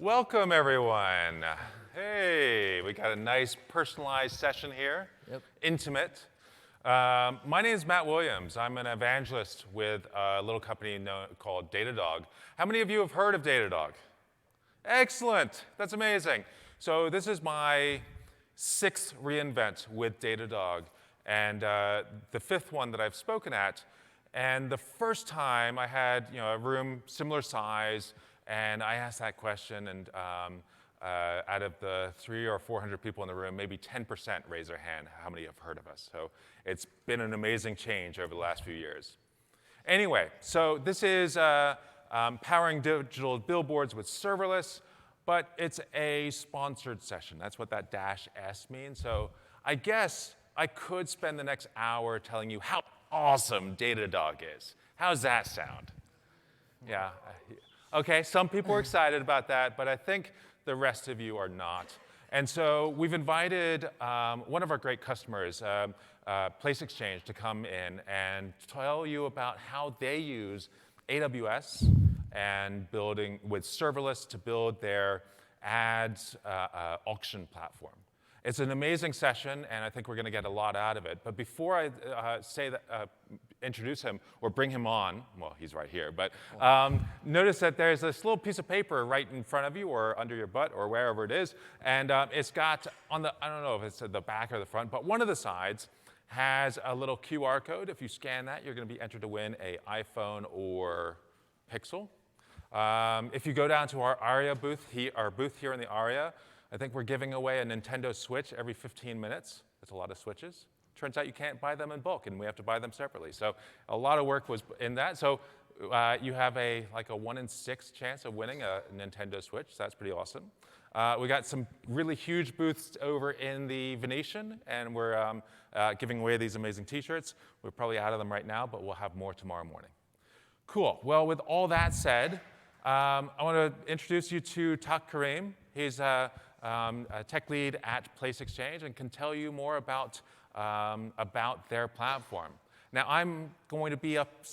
Welcome, everyone. Hey, we got a nice personalized session here. Yep. Intimate. My name is Matt Williams. I'm an evangelist with a little company called Datadog. How many of you have heard of Datadog? Excellent. That's amazing. So this is my 6th reInvent with Datadog, and the 5th one that I've spoken at. And the first time I had a room similar size, and I asked that question, and out of the 300 or 400 people in the room, maybe 10% raise their hand how many have heard of us. So it's been an amazing change over the last few years. Anyway, so this is powering digital billboards with serverless, but it's a sponsored session. That's what that -S means. So I guess I could spend the next hour telling you how awesome Datadog is. How's that sound? Yeah. Okay, some people are excited about that, but I think the rest of you are not. And so we've invited one of our great customers, Place Exchange, to come in and tell you about how they use AWS and building with serverless to build their ads auction platform. It's an amazing session, and I think we're going to get a lot out of it. But before I introduce him or bring him on, well, he's right here, but notice that there's this little piece of paper right in front of you or under your butt or wherever it is, and it's got on the, I don't know if it's at the back or the front, but one of the sides has a little QR code. If you scan that, you're going to be entered to win an iPhone or Pixel. If you go down to our ARIA booth, our booth here in the ARIA, I think we're giving away a Nintendo Switch every 15 minutes. That's a lot of Switches. Turns out you can't buy them in bulk, and we have to buy them separately. So a lot of work was in that. So you have like a 1 in 6 chance of winning a Nintendo Switch. So that's pretty awesome. We got some really huge booths over in the Venetian, and we're giving away these amazing T-shirts. We're probably out of them right now, but we'll have more tomorrow morning. Cool. Well, with all that said, I want to introduce you to Tak Karim. He's a tech lead at Place Exchange and can tell you more about their platform. Now, I'm going to be up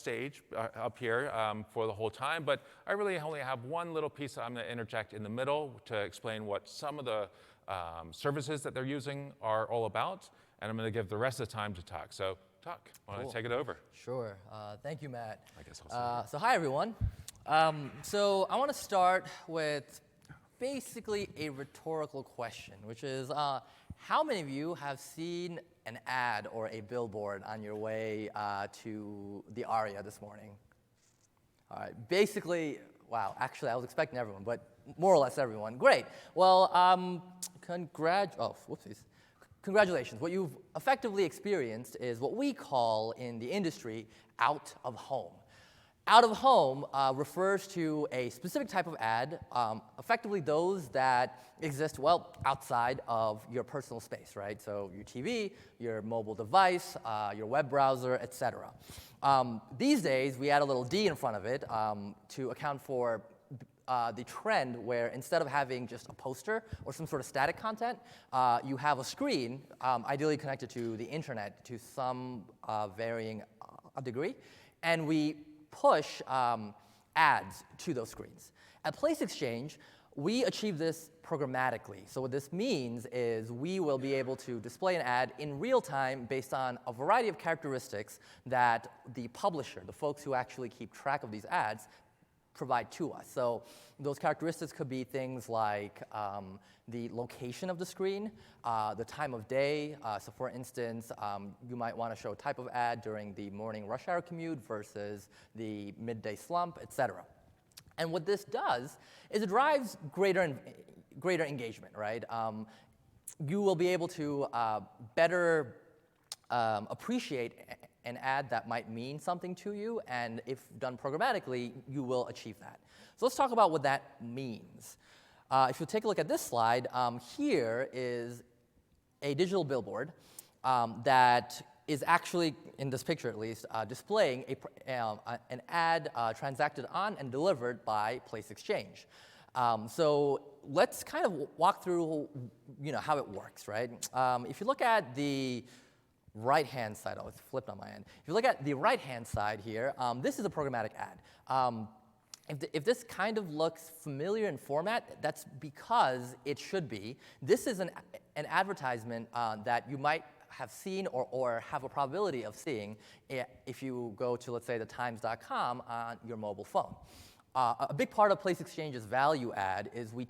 here for the whole time, but I really only have one little piece that I'm going to interject in the middle to explain what some of the services that they're using are all about, and I'm going to give the rest of the time to Tak. So, Tak, why don't you take it over? Sure. Thank you, Matt. I guess I'll so hi, everyone. So I want to start with basically a rhetorical question, which is how many of you have seen an ad or a billboard on your way to the ARIA this morning? All right, basically, wow, actually I was expecting everyone, but more or less everyone. Great. Well, congratulations. What you've effectively experienced is what we call in the industry out of home. Out of home refers to a specific type of ad, effectively those that exist, well, outside of your personal space, right? So your TV, your mobile device, your web browser, et cetera. These days, we add a little D in front of it to account for the trend where instead of having just a poster or some sort of static content, you have a screen, ideally connected to the internet to some varying degree, and we push ads to those screens. At Place Exchange, we achieve this programmatically. So what this means is we will be able to display an ad in real time based on a variety of characteristics that the publisher, the folks who actually keep track of these ads, provide to us. So those characteristics could be things like the location of the screen, the time of day. So for instance, you might want to show a type of ad during the morning rush hour commute versus the midday slump, et cetera. And what this does is it drives greater engagement, right? You will be able to better appreciate an ad that might mean something to you, and if done programmatically, you will achieve that. So let's talk about what that means. If you take a look at this slide, here is a digital billboard that is actually, in this picture at least, displaying an ad transacted on and delivered by Place Exchange. So let's kind of walk through how it works, right? If you look at the right-hand side, oh, it's flipped on my end. If you look at the right-hand side here, this is a programmatic ad. if this kind of looks familiar in format, that's because it should be. This is an advertisement that you might have seen or have a probability of seeing if you go to, let's say, the times.com on your mobile phone. A big part of Place Exchange's value add is we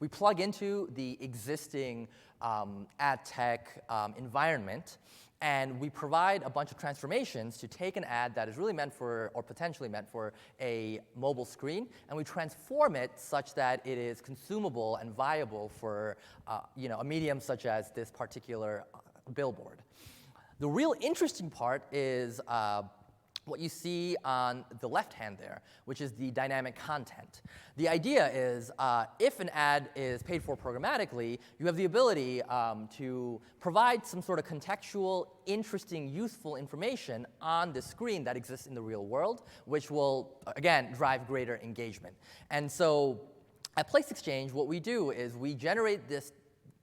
plug into the existing ad tech environment, and we provide a bunch of transformations to take an ad that is really meant for, or potentially meant for, a mobile screen, and we transform it such that it is consumable and viable for a medium such as this particular billboard. The real interesting part is what you see on the left hand there, which is the dynamic content. The idea is if an ad is paid for programmatically, you have the ability to provide some sort of contextual, interesting, useful information on the screen that exists in the real world, which will, again, drive greater engagement. And so at Place Exchange, what we do is we generate this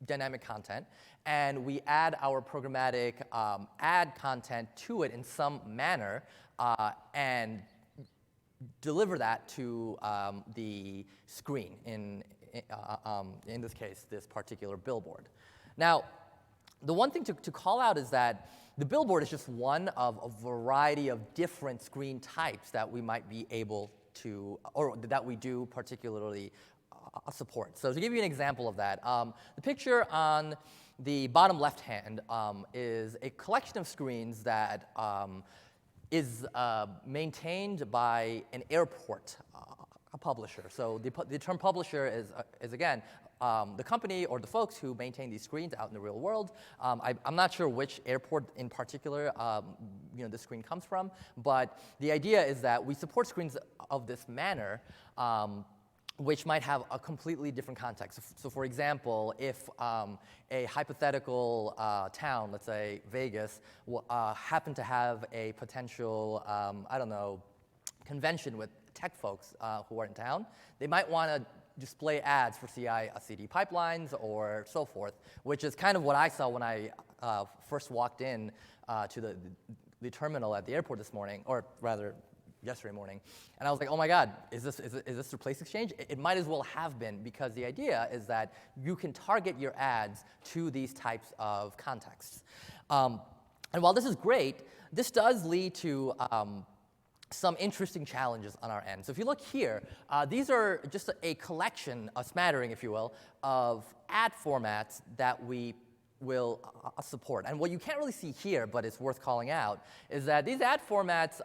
dynamic content, and we add our programmatic ad content to it in some manner, and deliver that to the screen, in this case, this particular billboard. Now, the one thing to call out is that the billboard is just one of a variety of different screen types that we might be able to, or that we do particularly support. So to give you an example of that, the picture on the bottom left hand is a collection of screens that is maintained by an airport a publisher. So the term publisher is again, the company or the folks who maintain these screens out in the real world. I'm not sure which airport in particular this screen comes from, but the idea is that we support screens of this manner, which might have a completely different context. So for example, if a hypothetical town, let's say Vegas, happened to have a potential, convention with tech folks who are in town, they might want to display ads for CI/CD pipelines or so forth, which is kind of what I saw when I first walked in to the terminal at the airport this morning, or rather, yesterday morning, and I was like, oh my God, is this the Place Exchange? It might as well have been, because the idea is that you can target your ads to these types of contexts. And while this is great, this does lead to some interesting challenges on our end. So if you look here, these are just a collection, a smattering, if you will, of ad formats that we will support. And what you can't really see here, but it's worth calling out, is that these ad formats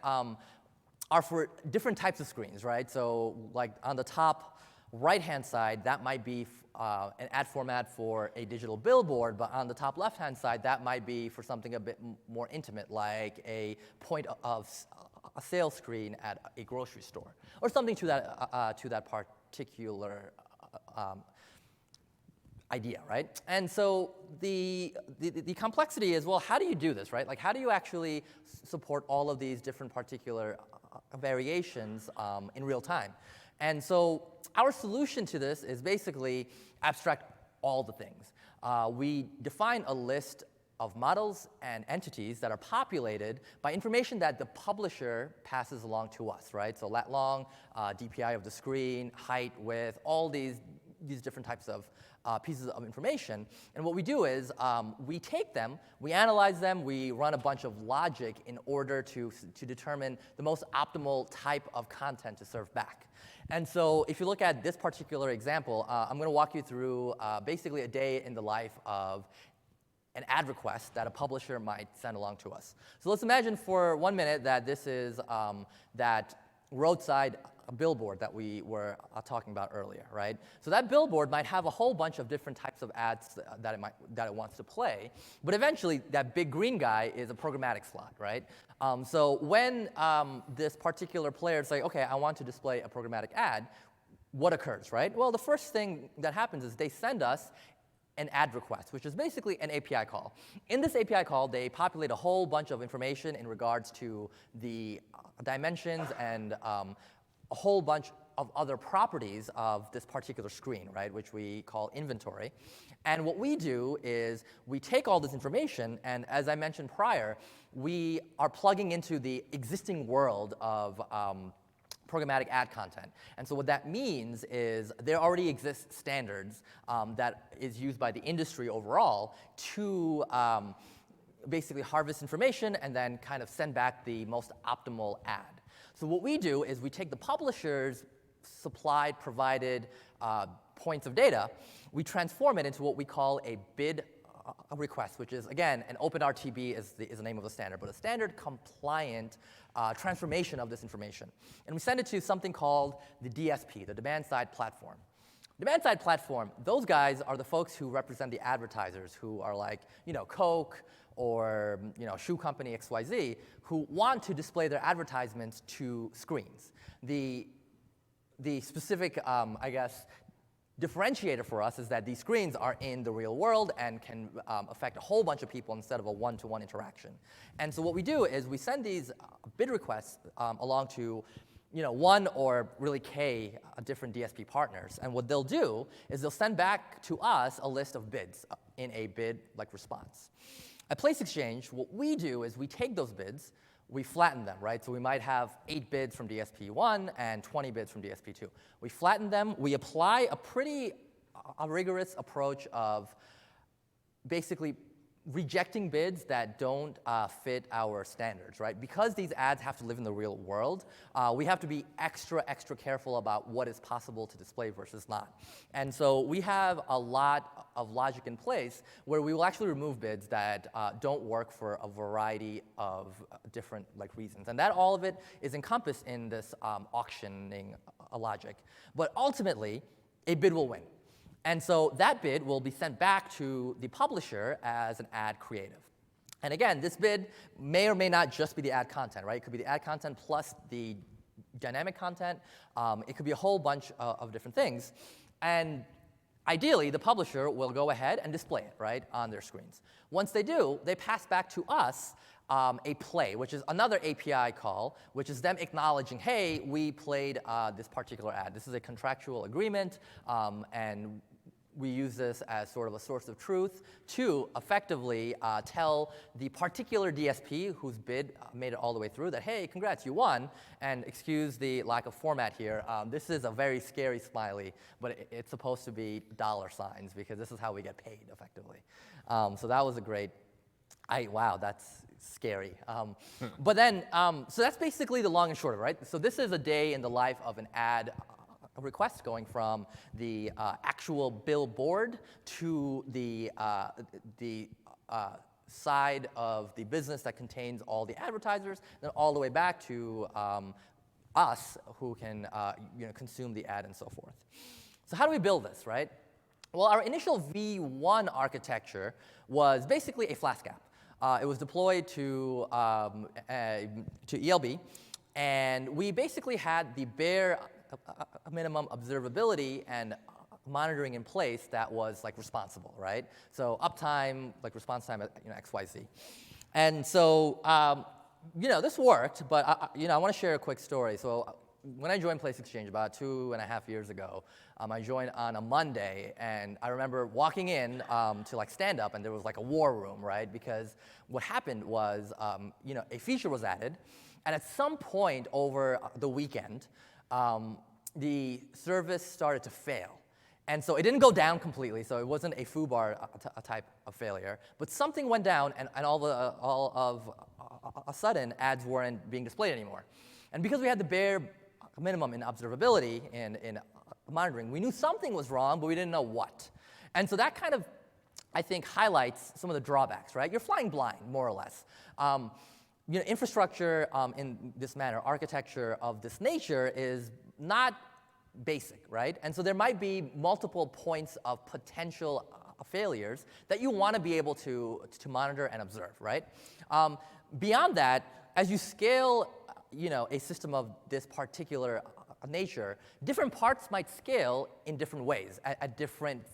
are for different types of screens, right? So like on the top right-hand side, that might be an ad format for a digital billboard, but on the top left-hand side, that might be for something a bit more intimate, like a point of a sales screen at a grocery store, or something to that particular idea, right? And so the complexity is, well, how do you do this, right? Like, how do you actually support all of these different particular variations in real time? And so our solution to this is basically abstract all the things. We define a list of models and entities that are populated by information that the publisher passes along to us, right? So lat long, DPI of the screen, height, width, all these different types of pieces of information. And what we do is we take them, we analyze them, we run a bunch of logic in order to determine the most optimal type of content to serve back. And so if you look at this particular example, I'm going to walk you through basically a day in the life of an ad request that a publisher might send along to us. So let's imagine for 1 minute that this is that roadside billboard that we were talking about earlier, right? So that billboard might have a whole bunch of different types of ads that it wants to play, but eventually that big green guy is a programmatic slot, right? So when this particular player says, okay, I want to display a programmatic ad, what occurs, right? Well, the first thing that happens is they send us an ad request, which is basically an API call. In this API call, they populate a whole bunch of information in regards to the dimensions and a whole bunch of other properties of this particular screen, right, which we call inventory. And what we do is we take all this information, and as I mentioned prior, we are plugging into the existing world of programmatic ad content. And so what that means is there already exist standards that is used by the industry overall to basically harvest information and then kind of send back the most optimal ad. So what we do is we take the publisher's supplied, provided points of data, we transform it into what we call a bid request, which is, again, an OpenRTB is the name of the standard, but a standard compliant transformation of this information. And we send it to something called the DSP, the demand-side platform. Demand-side platform, those guys are the folks who represent the advertisers who are like, Coke or, shoe company XYZ, who want to display their advertisements to screens. The specific, I guess, differentiator for us is that these screens are in the real world and can affect a whole bunch of people instead of a one-to-one interaction. And so what we do is we send these bid requests along to one or really K different DSP partners. And what they'll do is they'll send back to us a list of bids in a bid-like response. At Place Exchange, what we do is we take those bids, we flatten them, right? So we might have 8 bids from DSP1 and 20 bids from DSP2. We flatten them. We apply a pretty rigorous approach of basically rejecting bids that don't fit our standards, right? Because these ads have to live in the real world, we have to be extra careful about what is possible to display versus not. And so we have a lot of logic in place where we will actually remove bids that don't work for a variety of different reasons. And that all of it is encompassed in this auctioning logic. But ultimately, a bid will win. And so that bid will be sent back to the publisher as an ad creative. And again, this bid may or may not just be the ad content, right? It could be the ad content plus the dynamic content. It could be a whole bunch of different things. And ideally, the publisher will go ahead and display it, right, on their screens. Once they do, they pass back to us a play, which is another API call, which is them acknowledging, hey, we played this particular ad. This is a contractual agreement, and we use this as sort of a source of truth to effectively tell the particular DSP whose bid made it all the way through that, hey, congrats, you won. And excuse the lack of format here. This is a very scary smiley, but it's supposed to be dollar signs because this is how we get paid effectively. So that was a great, wow, that's scary. But then, so that's basically the long and short of it, right? So this is a day in the life of an ad request going from the actual billboard to the side of the business that contains all the advertisers, then all the way back to us who can consume the ad and so forth. So how do we build this, right? Well, our initial V1 architecture was basically a Flask app. It was deployed to ELB, and we basically had the bare minimum observability and monitoring in place that was responsible, right? So uptime, response time at XYZ. And so this worked, but I want to share a quick story. So when I joined Place Exchange about 2.5 years ago, I joined on a Monday, and I remember walking in to stand up, and there was a war room, right? Because what happened was a feature was added, and at some point over the weekend, the service started to fail. And so it didn't go down completely, so it wasn't a foobar type of failure, but something went down, and all of a sudden, ads weren't being displayed anymore. And because we had the bare minimum in observability and in monitoring, we knew something was wrong, but we didn't know what. And so that kind of, I think, highlights some of the drawbacks, right? You're flying blind, more or less. Infrastructure in this manner, architecture of this nature is not basic, right? And so there might be multiple points of potential failures that you want to be able to monitor and observe, right? Beyond that, as you scale a system of this particular nature, different parts might scale in different ways, at different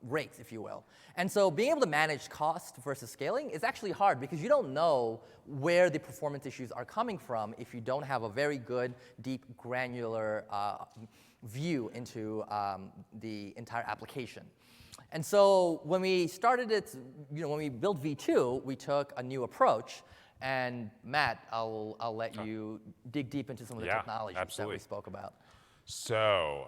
rates, if you will. And so being able to manage cost versus scaling is actually hard because you don't know where the performance issues are coming from if you don't have a very good, deep, granular view into the entire application. And so when we started it, when we built V2, we took a new approach. And Matt, I'll let you dig deep into some of the technologies that we spoke about. So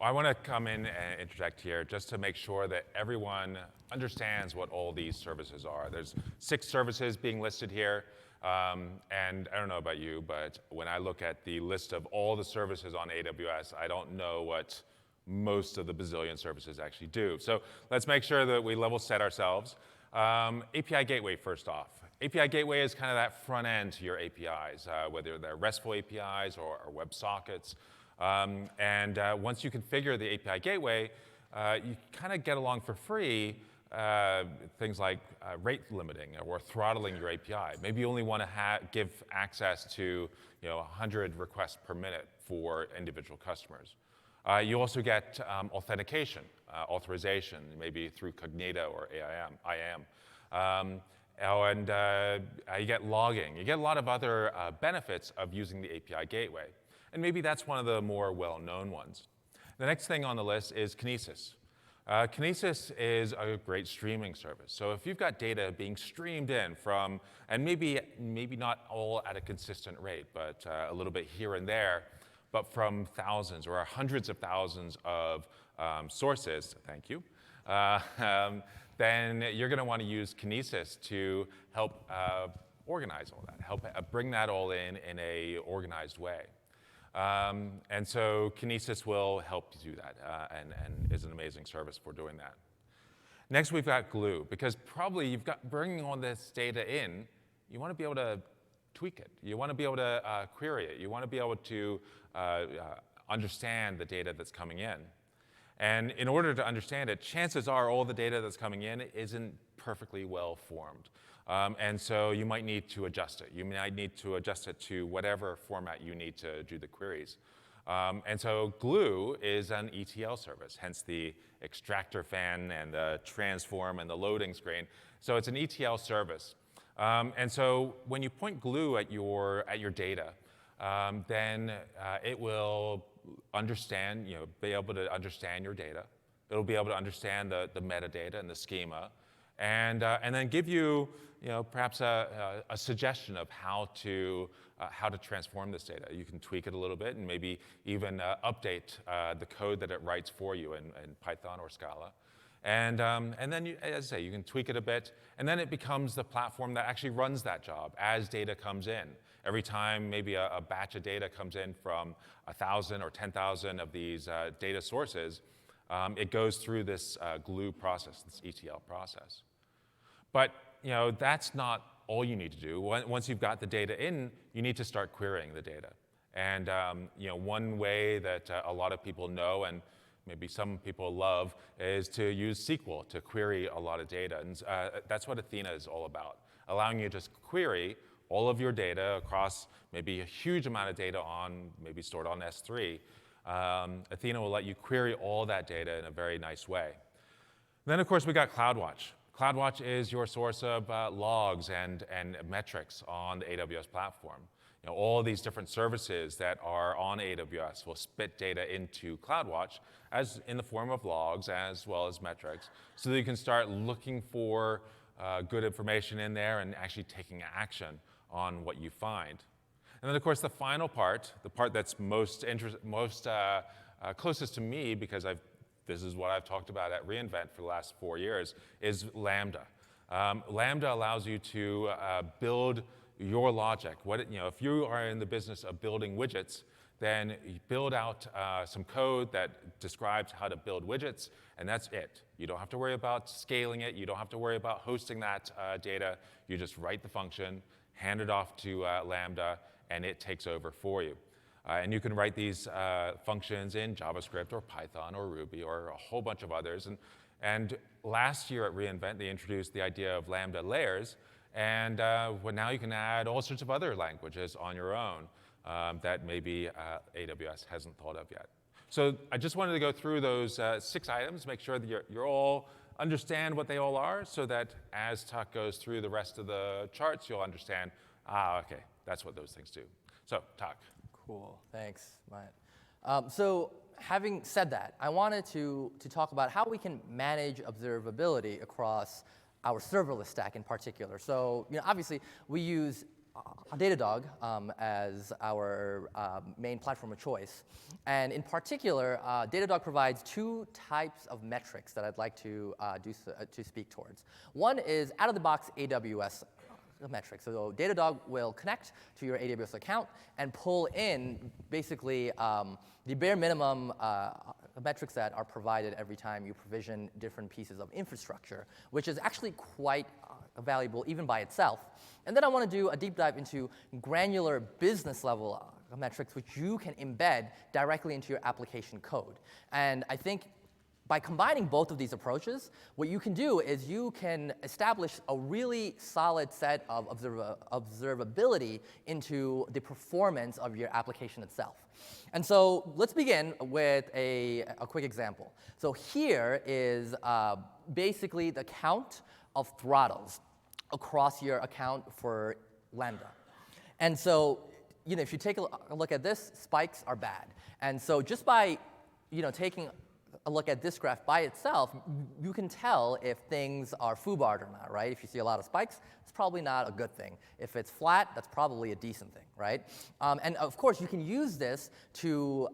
I want to come in and interject here just to make sure that everyone understands what all these services are. There's 6 services being listed here. And I don't know about you, but when I look at the list of all the services on AWS, I don't know what most of the bazillion services actually do. So let's make sure that we level set ourselves. API Gateway first off. API Gateway is kind of that front end to your APIs, whether they're RESTful APIs or WebSockets. Once you configure the API Gateway, you kind of get along for free things like rate limiting or throttling your API. Maybe you only want to give access to 100 requests per minute for individual customers. You also get authentication, authorization, maybe through Cognito or IAM. You get logging. You get a lot of other benefits of using the API Gateway. And maybe that's one of the more well-known ones. The next thing on the list is Kinesis. Kinesis is a great streaming service. So if you've got data being streamed in from, and maybe not all at a consistent rate, but a little bit here and there, but from thousands or hundreds of thousands of sources, thank you, then you're going to want to use Kinesis to help organize all that, help bring that all in a organized way. And so Kinesis will help you do that and is an amazing service for doing that. Next, we've got Glue, because probably you've got bringing all this data in, you want to be able to tweak it. You want to be able to query it. You want to be able to understand the data that's coming in. And in order to understand it, chances are all the data that's coming in isn't perfectly well formed. And so you might need to adjust it. You might need to adjust it to whatever format you need to do the queries. And so Glue is an ETL service, hence the extractor fan and the transform and the loading screen. So it's an ETL service. And so when you point Glue at your data, then it will understand, be able to understand your data. It'll be able to understand the metadata and the schema, and then give you, perhaps a suggestion of how to transform this data. You can tweak it a little bit and maybe even update the code that it writes for you in Python or Scala. And then, as I say, you can tweak it a bit, and then it becomes the platform that actually runs that job as data comes in. Every time maybe a batch of data comes in from 1,000 or 10,000 of these data sources, it goes through this Glue process, this ETL process. But that's not all you need to do. Once you've got the data in, you need to start querying the data. And one way that a lot of people know, and maybe some people love, is to use SQL to query a lot of data. And that's what Athena is all about, allowing you to just query all of your data across maybe a huge amount of data maybe stored on S3. Athena will let you query all that data in a very nice way. Then, of course, we got CloudWatch. CloudWatch is your source of logs and metrics on the AWS platform. All these different services that are on AWS will spit data into CloudWatch as in the form of logs as well as metrics, so that you can start looking for good information in there and actually taking action on what you find. And then, of course, the final part, the part that's most closest to me, because this is what I've talked about at reInvent for the last 4 years, is Lambda. Lambda allows you to build your logic. If you are in the business of building widgets, then you build out some code that describes how to build widgets, and that's it. You don't have to worry about scaling it. You don't have to worry about hosting that data. You just write the function, hand it off to Lambda, and it takes over for you. And you can write these functions in JavaScript or Python or Ruby or a whole bunch of others. And last year at reInvent, they introduced the idea of Lambda layers. And now you can add all sorts of other languages on your own that maybe AWS hasn't thought of yet. So I just wanted to go through those 6 items, make sure that you're all understand what they all are, so that as Tuck goes through the rest of the charts, you'll understand, okay, that's what those things do. So, Tuck. Cool, thanks, Matt. So having said that, I wanted to talk about how we can manage observability across our serverless stack in particular. So obviously, we use Datadog as our main platform of choice. And in particular, Datadog provides two types of metrics that I'd like to speak towards. One is out-of-the-box AWS metrics. So Datadog will connect to your AWS account and pull in basically the bare minimum metrics that are provided every time you provision different pieces of infrastructure, which is actually quite valuable even by itself. And then I want to do a deep dive into granular business level metrics, which you can embed directly into your application code. And I think by combining both of these approaches, what you can do is you can establish a really solid set of observability into the performance of your application itself. And so let's begin with a quick example. So here is basically the count of throttles across your account for Lambda. And so if you take a look at this, spikes are bad. And so just by taking a look at this graph by itself, you can tell if things are foobarred or not, right? If you see a lot of spikes, it's probably not a good thing. If it's flat, that's probably a decent thing, right? And of course, you can use this to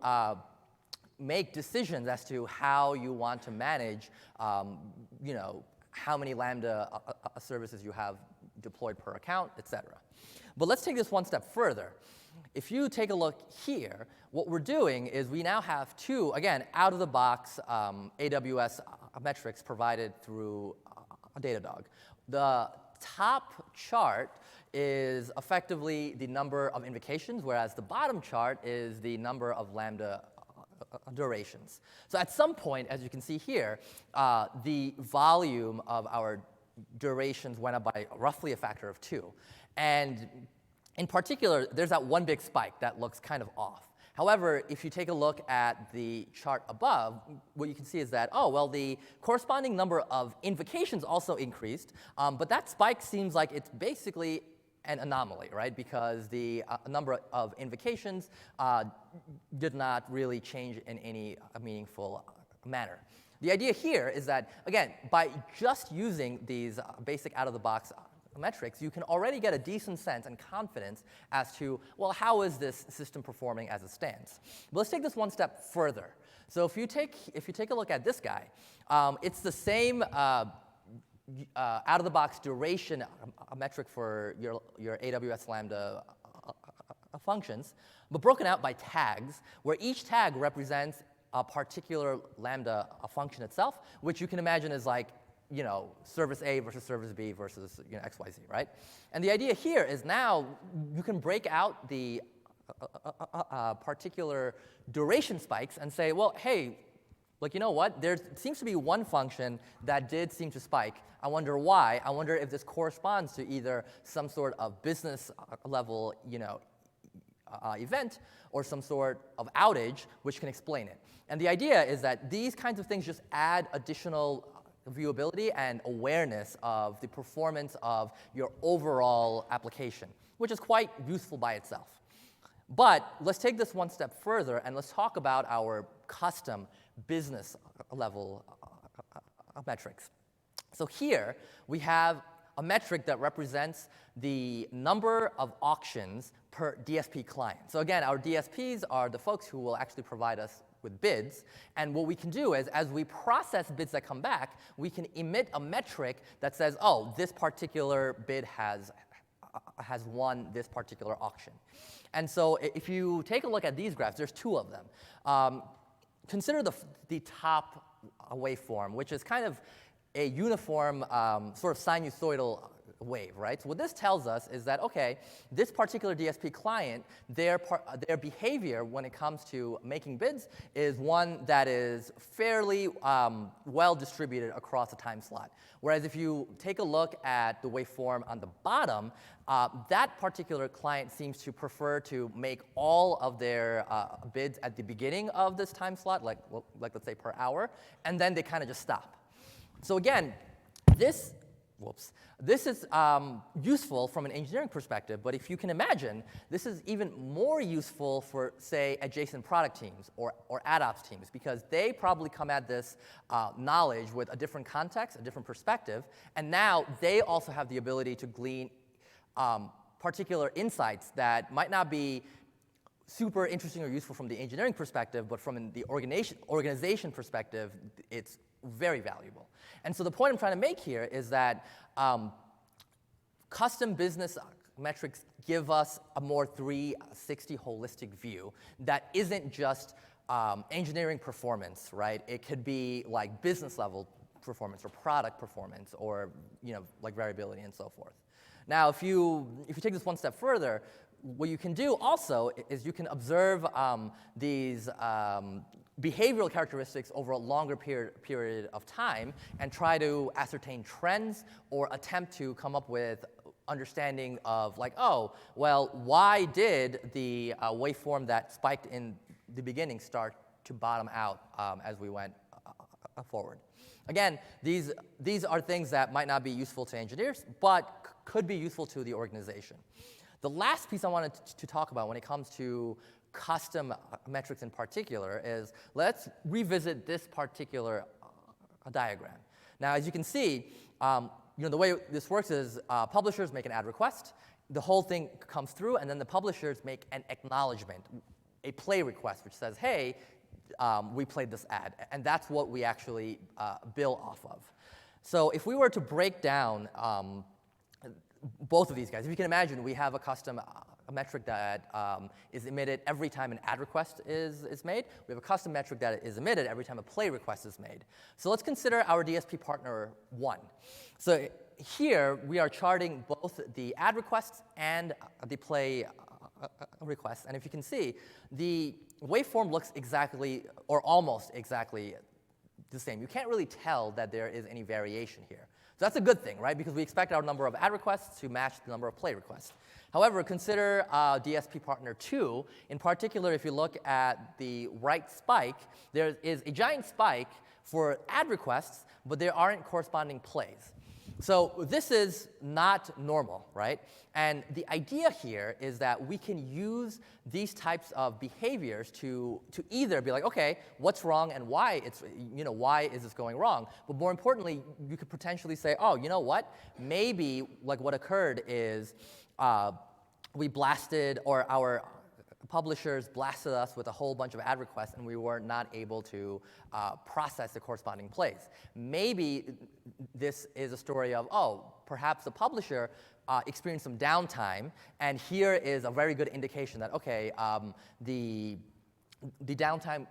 make decisions as to how you want to manage, how many Lambda services you have deployed per account, et cetera. But let's take this one step further. If you take a look here, what we're doing is we now have two, again, out-of-the-box AWS metrics provided through Datadog. The top chart is effectively the number of invocations, whereas the bottom chart is the number of Lambda durations. So at some point, as you can see here, the volume of our durations went up by roughly a factor of 2. And in particular, there's that one big spike that looks kind of off. However, if you take a look at the chart above, what you can see is that, oh, well, the corresponding number of invocations also increased, but that spike seems like it's basically an anomaly, right? Because the number of invocations did not really change in any meaningful manner. The idea here is that, again, by just using these basic out-of-the-box metrics, you can already get a decent sense and confidence as to, well, how is this system performing as it stands? But let's take this one step further. So if you take a look at this guy, it's the same out-of-the-box duration metric for your AWS Lambda functions, but broken out by tags, where each tag represents a particular Lambda function itself, which you can imagine is like, service A versus service B versus XYZ, right? And the idea here is now you can break out the particular duration spikes and say, well, hey, like, you know what? There seems to be one function that did seem to spike. I wonder why. I wonder if this corresponds to either some sort of business level, event or some sort of outage, which can explain it. And the idea is that these kinds of things just add additional viewability and awareness of the performance of your overall application, which is quite useful by itself. But let's take this one step further and let's talk about our custom business level metrics. So here we have a metric that represents the number of auctions per DSP client. So again, our DSPs are the folks who will actually provide us with bids. And what we can do is, as we process bids that come back, we can emit a metric that says, oh, this particular bid has won this particular auction. And so if you take a look at these graphs, there's two of them. Consider the top waveform, which is kind of a uniform sort of sinusoidal wave, right? So what this tells us is that, okay, this particular DSP client, their behavior when it comes to making bids is one that is fairly well distributed across a time slot. Whereas if you take a look at the waveform on the bottom, that particular client seems to prefer to make all of their bids at the beginning of this time slot, like let's say per hour, and then they kind of just stop. So again, this is useful from an engineering perspective, but if you can imagine, this is even more useful for, say, adjacent product teams or AdOps teams, because they probably come at this knowledge with a different context, a different perspective, and now they also have the ability to glean particular insights that might not be super interesting or useful from the engineering perspective, but from the organization perspective, it's very valuable. And so the point I'm trying to make here is that custom business metrics give us a more 360 holistic view that isn't just engineering performance, right? It could be like business level performance or product performance or like variability and so forth. Now, if you take this one step further, what you can do also is you can observe these behavioral characteristics over a longer period of time and try to ascertain trends or attempt to come up with understanding of like, oh, well, why did the waveform that spiked in the beginning start to bottom out as we went forward? Again, these are things that might not be useful to engineers, but could be useful to the organization. The last piece I wanted to talk about when it comes to custom metrics in particular is let's revisit this particular diagram. Now, as you can see, the way this works is publishers make an ad request, the whole thing comes through, and then the publishers make an acknowledgement, a play request, which says, hey, we played this ad, and that's what we actually bill off of. So if we were to break down both of these guys, if you can imagine, we have a custom metric that is emitted every time an ad request is made. We have a custom metric that is emitted every time a play request is made. So let's consider our DSP partner 1. So here we are charting both the ad requests and the play requests. And if you can see, the waveform looks exactly or almost exactly the same. You can't really tell that there is any variation here. So that's a good thing, right? Because we expect our number of ad requests to match the number of play requests. However, consider DSP partner 2. In particular, if you look at the right spike, there is a giant spike for ad requests, but there aren't corresponding plays. So this is not normal, right? And the idea here is that we can use these types of behaviors to either be like, okay, what's wrong and why why is this going wrong? But more importantly, you could potentially say, oh, you know what? Maybe like what occurred is we blasted, or our publishers blasted us with a whole bunch of ad requests, and we were not able to process the corresponding plays. Maybe this is a story of, oh, perhaps the publisher experienced some downtime, and here is a very good indication that, okay, the downtime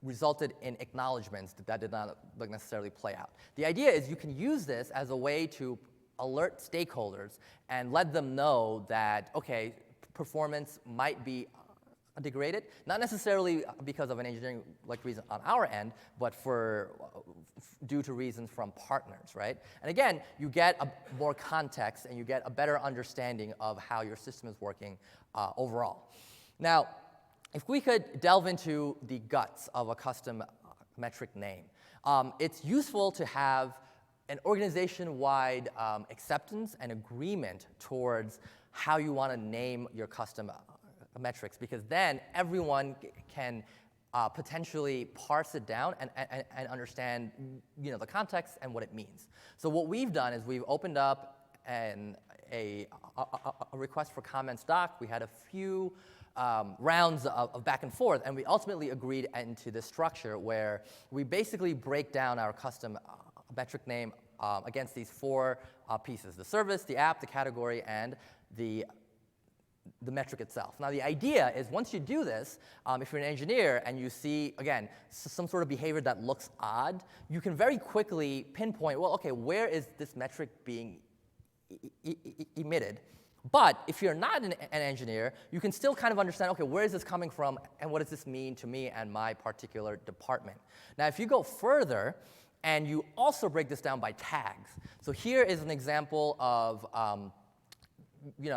resulted in acknowledgments that did not necessarily play out. The idea is you can use this as a way to alert stakeholders and let them know that, okay, performance might be degraded, not necessarily because of an engineering reason on our end, but due to reasons from partners, right? And again, you get more context and you get a better understanding of how your system is working overall. Now, if we could delve into the guts of a custom metric name, it's useful to have an organization-wide acceptance and agreement towards how you want to name your custom metrics, because then everyone can potentially parse it down and understand the context and what it means. So what we've done is we've opened up a request for comments doc. We had a few rounds of back and forth, and we ultimately agreed into this structure where we basically break down our custom metric name against these 4 pieces: the service, the app, the category, and the metric itself. Now, the idea is once you do this, if you're an engineer and you see, again, some sort of behavior that looks odd, you can very quickly pinpoint, well, okay, where is this metric being emitted? But if you're not an engineer, you can still kind of understand, okay, where is this coming from and what does this mean to me and my particular department? Now, if you go further and you also break this down by tags. So here is an example of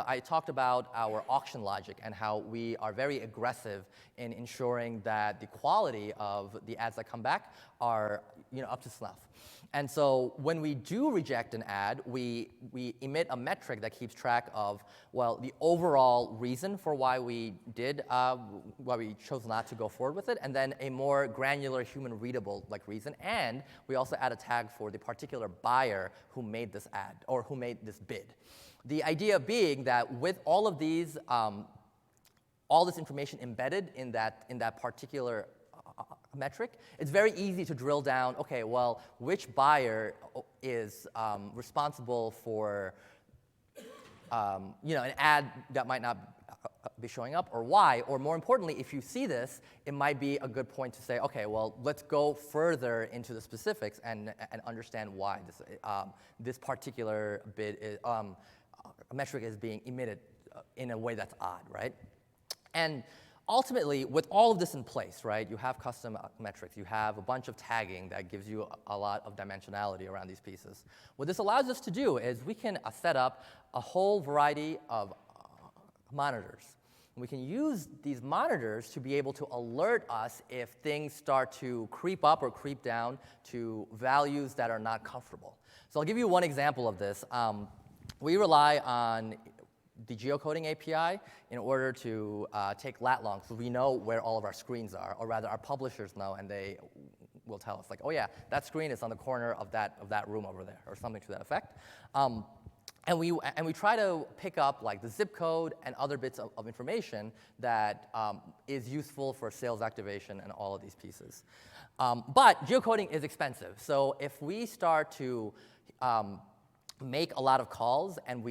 I talked about our auction logic and how we are very aggressive in ensuring that the quality of the ads that come back are up to snuff. And so when we do reject an ad, we emit a metric that keeps track of, well, the overall reason for why we chose not to go forward with it, and then a more granular human readable reason. And we also add a tag for the particular buyer who made this ad or who made this bid. The idea being that with all of these, all this information embedded in that particular metric, it's very easy to drill down, okay, well, which buyer is responsible for an ad that might not be showing up, or why, or more importantly, if you see this, it might be a good point to say, okay, well, let's go further into the specifics and understand why this particular metric is being emitted in a way that's odd, right? And ultimately, with all of this in place, right, you have custom metrics, you have a bunch of tagging that gives you a lot of dimensionality around these pieces. What this allows us to do is we can set up a whole variety of monitors. We can use these monitors to be able to alert us if things start to creep up or creep down to values that are not comfortable. So I'll give you one example of this. We rely on the geocoding API in order to take lat longs, so we know where all of our screens are, or rather our publishers know, and they will tell us, like, oh yeah, that screen is on the corner of that room over there, or something to that effect. And we try to pick up like the zip code and other bits of information that is useful for sales activation and all of these pieces. But geocoding is expensive, so if we start to make a lot of calls and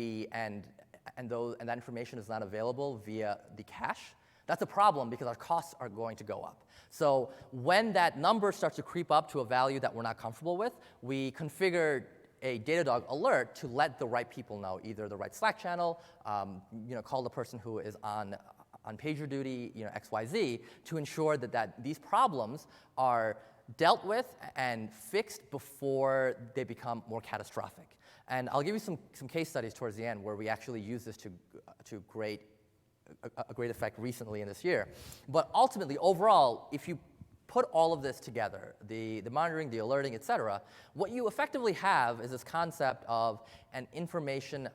that information is not available via the cache, that's a problem because our costs are going to go up. So when that number starts to creep up to a value that we're not comfortable with, we configure a Datadog alert to let the right people know, either the right Slack channel, call the person who is on pager duty, XYZ, to ensure that these problems are dealt with and fixed before they become more catastrophic. And I'll give you some case studies towards the end where we actually use this to a great effect recently in this year. But ultimately, overall, if you put all of this together, the monitoring, the alerting, et cetera, what you effectively have is this concept of an information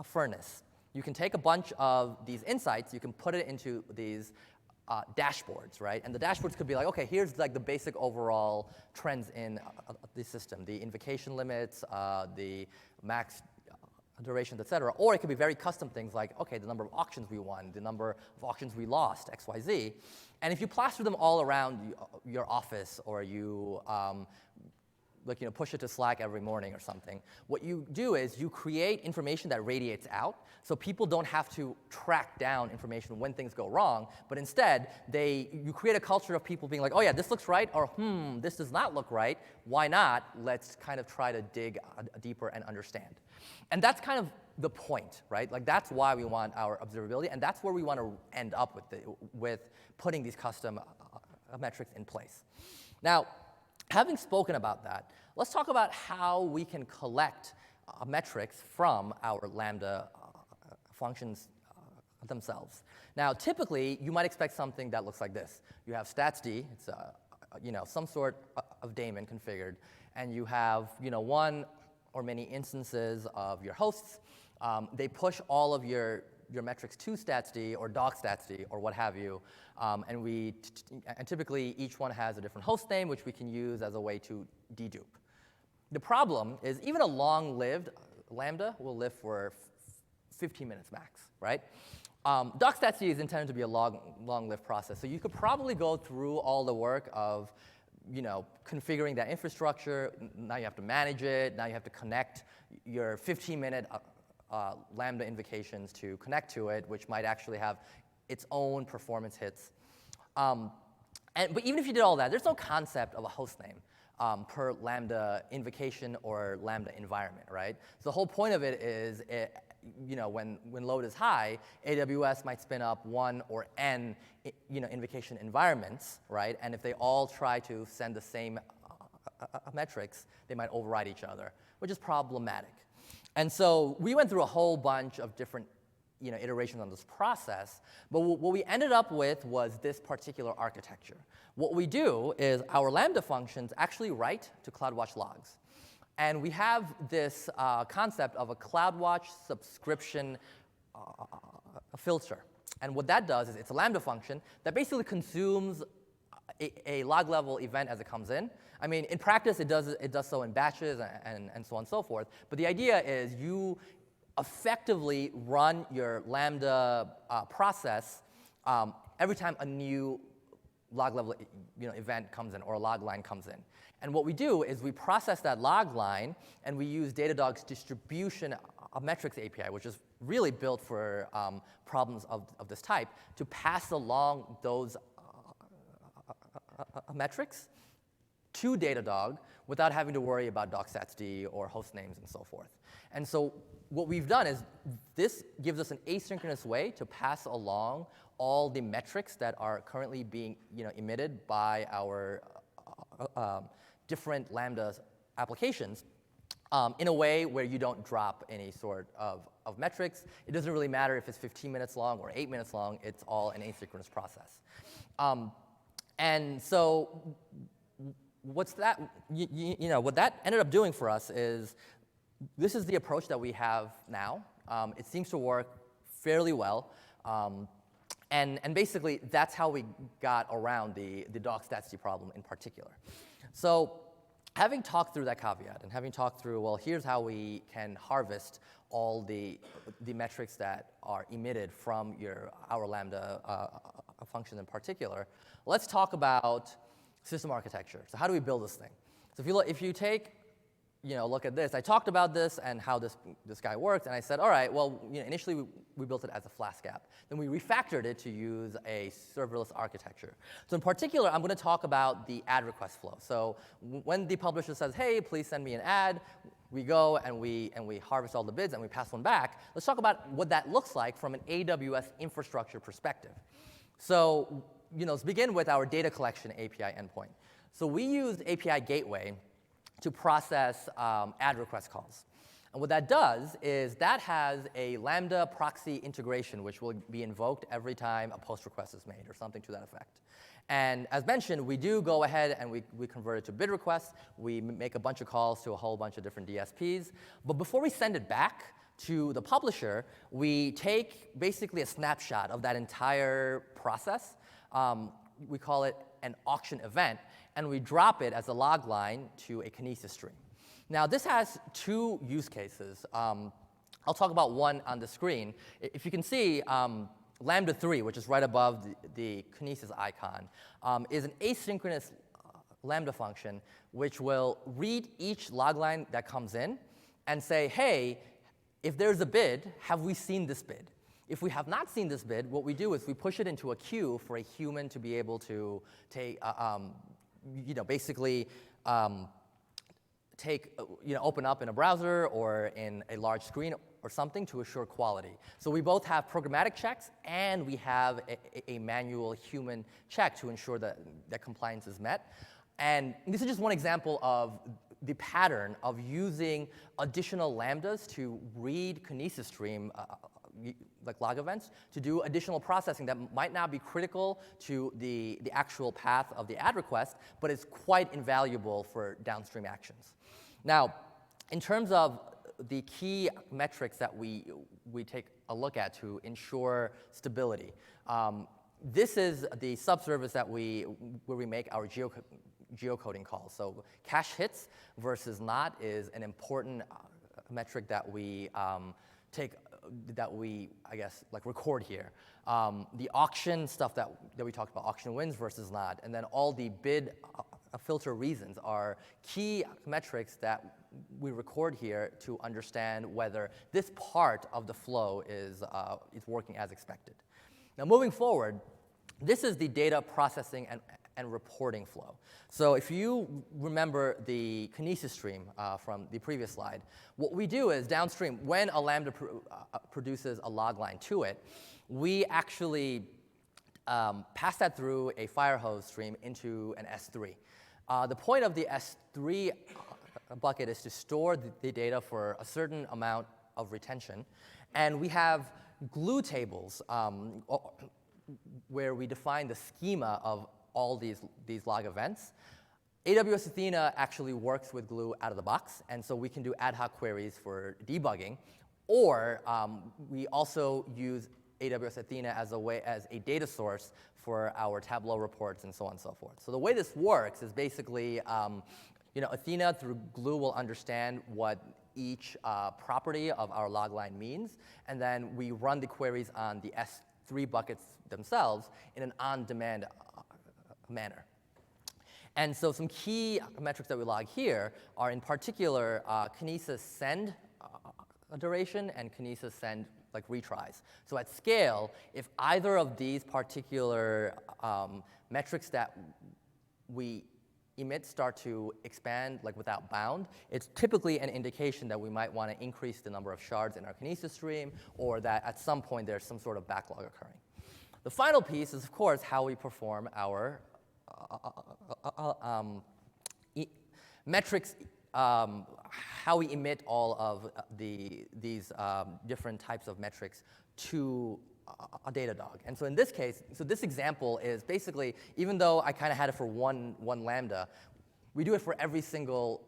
furnace. You can take a bunch of these insights, you can put it into these dashboards, right? And the dashboards could be like, okay, here's like the basic overall trends in the system, the invocation limits, the max durations, et cetera. Or it could be very custom things like, okay, the number of auctions we won, the number of auctions we lost, XYZ. And if you plaster them all around your office, or you push it to Slack every morning or something, what you do is you create information that radiates out, so people don't have to track down information when things go wrong, but instead, you create a culture of people being like, oh yeah, this looks right, or this does not look right, why not? Let's kind of try to dig deeper and understand. And that's kind of the point, right? Like that's why we want our observability, and that's where we want to end up with putting these custom metrics in place. Now, having spoken about that, let's talk about how we can collect metrics from our Lambda functions themselves. Now, typically, you might expect something that looks like this. You have statsd, it's some sort of daemon configured, and you have one or many instances of your hosts. They push all of your metrics to statsd or docstatsd or what have you, and typically each one has a different host name, which we can use as a way to dedupe. The problem is even a long-lived Lambda will live for 15 minutes max, right? Docstatsd is intended to be a long-lived process, so you could probably go through all the work of configuring that infrastructure. Now you have to manage it. Now you have to connect your 15-minute Lambda invocations to connect to it, which might actually have its own performance hits. But even if you did all that, there's no concept of a host name per Lambda invocation or Lambda environment, right? So the whole point of it is, when load is high, AWS might spin up one or n invocation environments, right? And if they all try to send the same metrics, they might override each other, which is problematic. And so we went through a whole bunch of different iterations on this process, but what we ended up with was this particular architecture. What we do is our Lambda functions actually write to CloudWatch logs. And we have this concept of a CloudWatch subscription filter. And what that does is it's a Lambda function that basically consumes a log-level event as it comes in. I mean, in practice, it does so in batches and so on and so forth. But the idea is you effectively run your Lambda process every time a new log level event comes in or a log line comes in. And what we do is we process that log line, and we use Datadog's distribution of metrics API, which is really built for problems of this type, to pass along those metrics to Datadog without having to worry about doc.stats.d or host names and so forth. And so what we've done is this gives us an asynchronous way to pass along all the metrics that are currently being emitted by our different Lambda applications in a way where you don't drop any sort of metrics. It doesn't really matter if it's 15 minutes long or 8 minutes long. It's all an asynchronous process. And so what's that, what that ended up doing for us is this is the approach that we have now. It seems to work fairly well. And basically, that's how we got around the doc.stats.d problem in particular. So having talked through that caveat and having talked through, well, here's how we can harvest all the metrics that are emitted from our Lambda function in particular, let's talk about system architecture. So how do we build this thing? So if you take look at this. I talked about this and how this guy worked, and I said, all right, well, initially we built it as a Flask app. Then we refactored it to use a serverless architecture. So in particular, I'm going to talk about the ad request flow. So when the publisher says, hey, please send me an ad, we go and we harvest all the bids and we pass one back. Let's talk about what that looks like from an AWS infrastructure perspective. So let's begin with our data collection API endpoint. So we used API Gateway to process ad request calls. And what that does is that has a Lambda proxy integration, which will be invoked every time a post request is made or something to that effect. And as mentioned, we do go ahead and we convert it to bid requests. We make a bunch of calls to a whole bunch of different DSPs. But before we send it back to the publisher, we take basically a snapshot of that entire process. We call it an auction event, and we drop it as a log line to a Kinesis stream. Now, this has two use cases. I'll talk about one on the screen. If you can see, Lambda 3, which is right above the Kinesis icon, is an asynchronous Lambda function which will read each log line that comes in and say, hey, if there's a bid, have we seen this bid? If we have not seen this bid, what we do is we push it into a queue for a human to be able to take, basically open up in a browser or in a large screen or something to assure quality. So we both have programmatic checks and we have a manual human check to ensure that compliance is met. And this is just one example of the pattern of using additional Lambdas to read Kinesis stream like log events to do additional processing that might not be critical to the actual path of the ad request, but is quite invaluable for downstream actions. Now, in terms of the key metrics that we take a look at to ensure stability, this is the subservice where we make our geocoding calls. So cache hits versus not is an important metric that we record here. The auction stuff that we talked about, auction wins versus not, and then all the bid filter reasons are key metrics that we record here to understand whether this part of the flow is working as expected. Now moving forward, this is the data processing and reporting flow. So if you remember the Kinesis stream from the previous slide, what we do is downstream, when a Lambda produces a log line to it, we actually pass that through a Firehose stream into an S3. The point of the S3 bucket is to store the data for a certain amount of retention. And we have glue tables where we define the schema of all these log events. AWS Athena actually works with Glue out of the box, and so we can do ad hoc queries for debugging. Or we also use AWS Athena as a data source for our Tableau reports and so on and so forth. So the way this works is basically, Athena through Glue will understand what each property of our logline means, and then we run the queries on the S3 buckets themselves in an on-demand manner. And so some key metrics that we log here are in particular Kinesis send duration and Kinesis send like retries. So at scale, if either of these particular metrics that we emit start to expand like without bound, it's typically an indication that we might want to increase the number of shards in our Kinesis stream, or that at some point there's some sort of backlog occurring. The final piece is, of course, how we perform our metrics, how we emit all of these different types of metrics to a Datadog. And so in this case, so this example is basically, even though I kind of had it for one Lambda, we do it for every single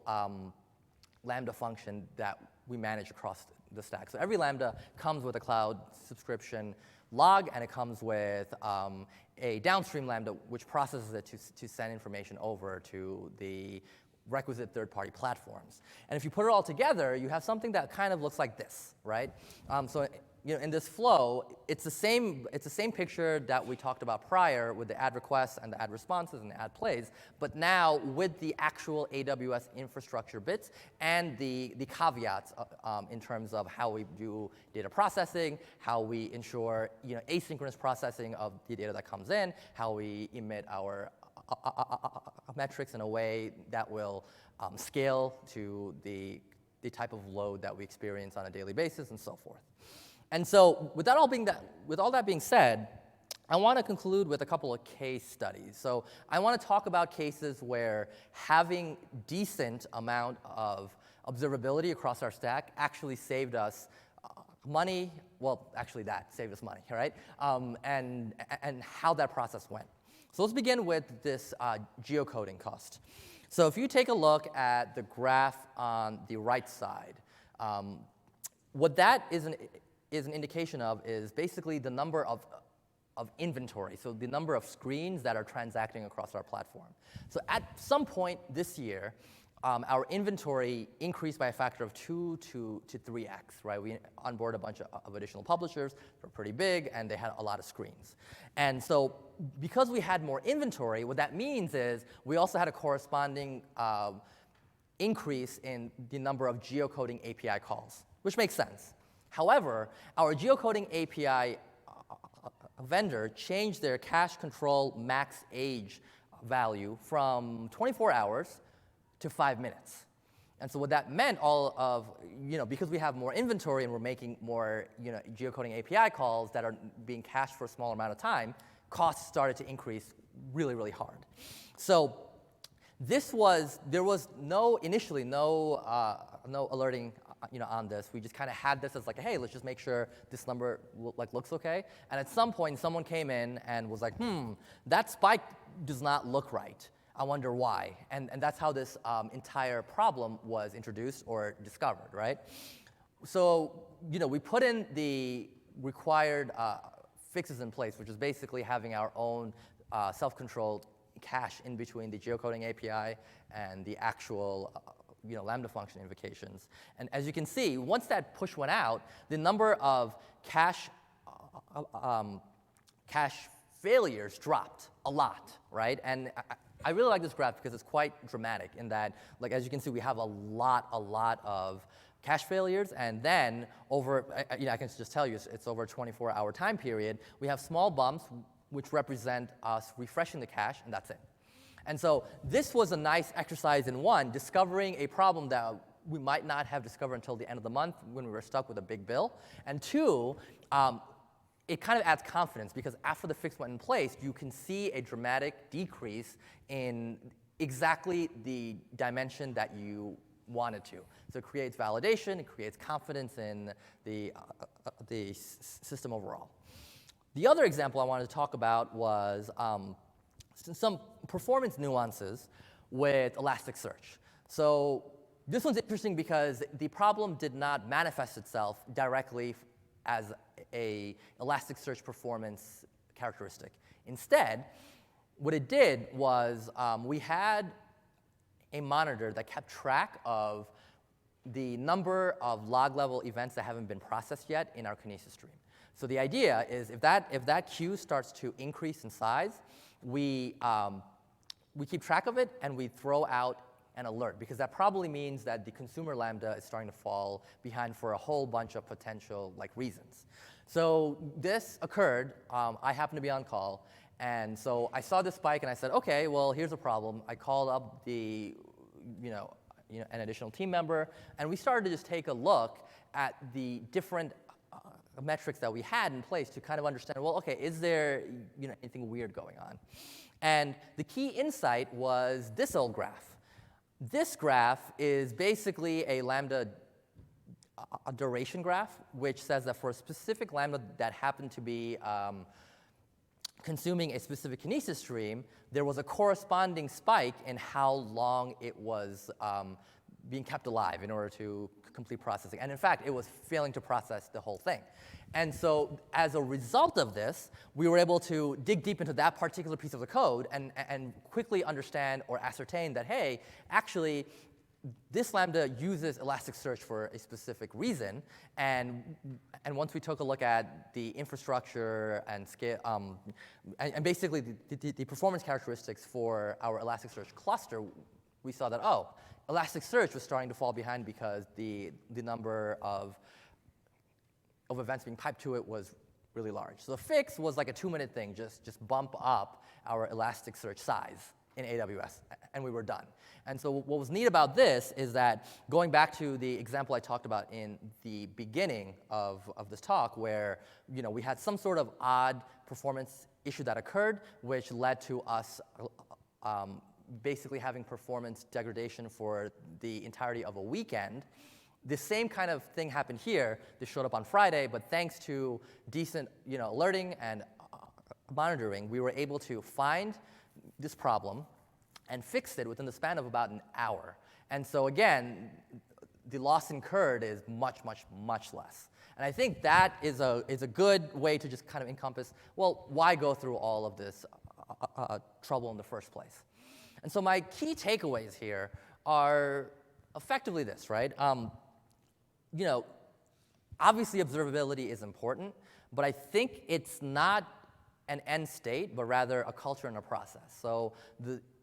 Lambda function that we manage across the stack. So every Lambda comes with a cloud subscription log, and it comes with a downstream Lambda, which processes it to send information over to the requisite third-party platforms. And if you put it all together, you have something that kind of looks like this, right? So in this flow, it's the same picture that we talked about prior with the add requests and the add responses and the add plays, but now with the actual AWS infrastructure bits and the caveats in terms of how we do data processing, how we ensure asynchronous processing of the data that comes in, how we emit our metrics in a way that will scale to the type of load that we experience on a daily basis, and so forth. And so with all that being said, I want to conclude with a couple of case studies. So I want to talk about cases where having decent amount of observability across our stack actually saved us money. Well, actually that saved us money, right? And how that process went. So let's begin with this geocoding cost. So if you take a look at the graph on the right side, what that is an indication of is basically the number of inventory, so the number of screens that are transacting across our platform. So at some point this year, our inventory increased by a factor of 2 to 3x, right? We onboarded a bunch of additional publishers. They're pretty big, and they had a lot of screens. And so because we had more inventory, what that means is we also had a corresponding increase in the number of geocoding API calls, which makes sense. However, our geocoding API vendor changed their cache control max age value from 24 hours to 5 minutes. And so what that meant, because we have more inventory and we're making more geocoding API calls that are being cached for a smaller amount of time, costs started to increase really, really hard. So there was initially no alerting on this. We just kind of had this as like, hey, let's just make sure this number looks okay. And at some point, someone came in and was like, that spike does not look right. I wonder why. And that's how this entire problem was introduced or discovered, right? So we put in the required fixes in place, which is basically having our own self-controlled cache in between the geocoding API and the actual Lambda function invocations. And as you can see, once that push went out, the number of cache failures dropped a lot, right? And I really like this graph because it's quite dramatic in that, like as you can see, we have a lot of cache failures, and then I can just tell you, it's over a 24-hour time period. We have small bumps, which represent us refreshing the cache, and that's it. And so this was a nice exercise in one, discovering a problem that we might not have discovered until the end of the month when we were stuck with a big bill. And two, it kind of adds confidence because after the fix went in place, you can see a dramatic decrease in exactly the dimension that you wanted to. So it creates validation, it creates confidence in the system overall. The other example I wanted to talk about was some performance nuances with Elasticsearch. So this one's interesting because the problem did not manifest itself directly as a Elasticsearch performance characteristic. Instead, what it did was we had a monitor that kept track of the number of log-level events that haven't been processed yet in our Kinesis stream. So the idea is if that queue starts to increase in size, we keep track of it and we throw out an alert, because that probably means that the consumer Lambda is starting to fall behind for a whole bunch of potential reasons. So this occurred. I happened to be on call, and so I saw this spike and I said, okay, well, here's a problem. I called up the an additional team member, and we started to just take a look at the different metrics that we had in place to kind of understand, well, okay, is there anything weird going on? And the key insight was this old graph. This graph is basically a Lambda a duration graph, which says that for a specific Lambda that happened to be consuming a specific Kinesis stream, there was a corresponding spike in how long it was being kept alive in order to complete processing. And in fact, it was failing to process the whole thing. And so as a result of this, we were able to dig deep into that particular piece of the code and quickly understand or ascertain that, hey, actually, this Lambda uses Elasticsearch for a specific reason. And once we took a look at the infrastructure and scale, and basically the performance characteristics for our Elasticsearch cluster, we saw that, oh, Elasticsearch was starting to fall behind because the number of events being piped to it was really large. So the fix was like a 2-minute thing, just bump up our Elasticsearch size in AWS, and we were done. And so what was neat about this is that, going back to the example I talked about in the beginning of this talk, where we had some sort of odd performance issue that occurred, which led to us basically having performance degradation for the entirety of a weekend. The same kind of thing happened here. This showed up on Friday, but thanks to decent alerting and monitoring, we were able to find this problem and fix it within the span of about an hour. And so again, the loss incurred is much, much, much less. And I think that is a good way to just kind of encompass, well, why go through all of this trouble in the first place? And so my key takeaways here are effectively this, right? Obviously observability is important, but I think it's not an end state, but rather a culture and a process. So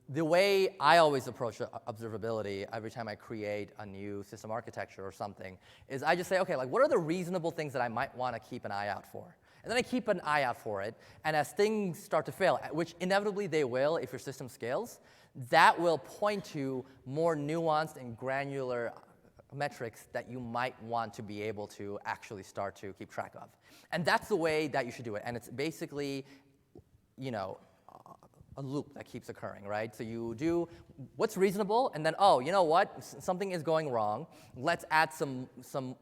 the way I always approach observability every time I create a new system architecture or something is I just say, okay, what are the reasonable things that I might want to keep an eye out for? And then I keep an eye out for it, and as things start to fail, which inevitably they will if your system scales, that will point to more nuanced and granular metrics that you might want to be able to actually start to keep track of. And that's the way that you should do it. And it's basically, a loop that keeps occurring, right? So you do what's reasonable, and then, oh, you know what? Something is going wrong. Let's add some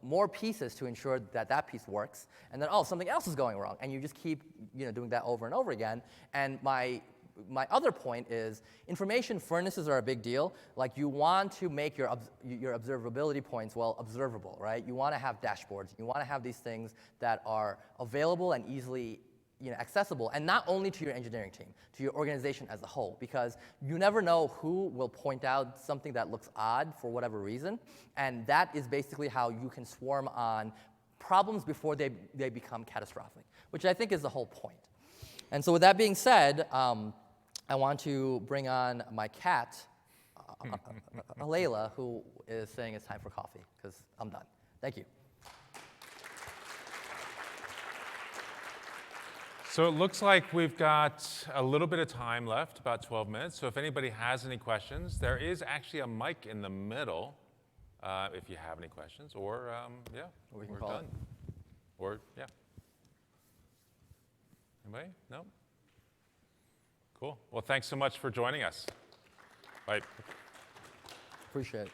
more pieces to ensure that that piece works. And then, oh, something else is going wrong. And you just keep doing that over and over again. And my other point is information furnaces are a big deal. You want to make your observability points, observable, right? You want to have dashboards. You want to have these things that are available and easily accessible, and not only to your engineering team, to your organization as a whole, because you never know who will point out something that looks odd for whatever reason, and that is basically how you can swarm on problems before they become catastrophic, which I think is the whole point. And so with that being said, I want to bring on my cat, Layla, who is saying it's time for coffee, because I'm done. Thank you. So it looks like we've got a little bit of time left, about 12 minutes. So if anybody has any questions, there is actually a mic in the middle if you have any questions. Or, yeah, we can we're call done. it. Or, yeah. Anybody? No? Cool. Well, thanks so much for joining us. Bye. Appreciate it.